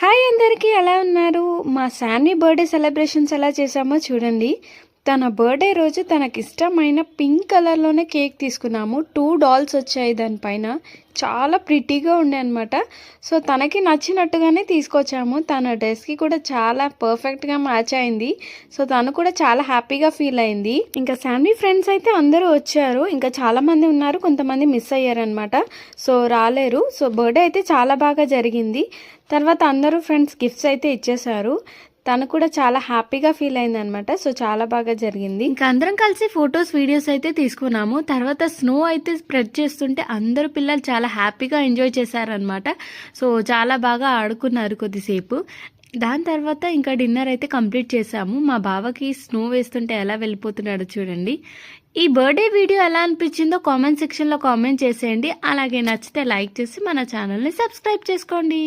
Hi అందరికీ ఎలా ఉన్నారు? మా శాన్వి బర్త్డే సెలబ్రేషన్స్ ఎలా చేసామో చూడండి. తన బర్త్డే రోజు తనకిష్టమైన పింక్ కలర్లోనే కేక్ తీసుకున్నాము. 2 డాల్స్ వచ్చాయి దానిపైన. చాలా ప్రిటీగా ఉండే అనమాట. సో తనకి నచ్చినట్టుగానే తీసుకొచ్చాము. తన డ్రెస్కి కూడా చాలా పర్ఫెక్ట్గా మ్యాచ్ అయింది. సో తను కూడా చాలా హ్యాపీగా ఫీల్ అయింది. ఇంకా శాన్వి ఫ్రెండ్స్ అయితే అందరూ వచ్చారు. ఇంకా చాలామంది ఉన్నారు, కొంతమంది మిస్ అయ్యారనమాట. సో రాలేరు. సో బర్త్డే అయితే చాలా బాగా జరిగింది. తర్వాత అందరూ ఫ్రెండ్స్ గిఫ్ట్స్ అయితే ఇచ్చేశారు. తను కూడా చాలా హ్యాపీగా ఫీల్ అయింది అనమాట. సో చాలా బాగా జరిగింది. ఇంకా అందరం కలిసి ఫొటోస్ వీడియోస్ అయితే తీసుకున్నాము. తర్వాత స్నో అయితే స్ప్రెడ్ చేస్తుంటే అందరూ పిల్లలు చాలా హ్యాపీగా ఎంజాయ్ చేశారనమాట. సో చాలా బాగా ఆడుకున్నారు కొద్దిసేపు. దాని తర్వాత ఇంకా డిన్నర్ అయితే కంప్లీట్ చేసాము. మా బావకి స్నో వేస్తుంటే ఎలా వెళ్ళిపోతున్నాడో చూడండి. ఈ బర్త్డే వీడియో ఎలా అనిపించిందో కామెంట్ సెక్షన్లో కామెంట్ చేసేయండి. అలాగే నచ్చితే లైక్ చేసి మన ఛానల్ని సబ్స్క్రైబ్ చేసుకోండి.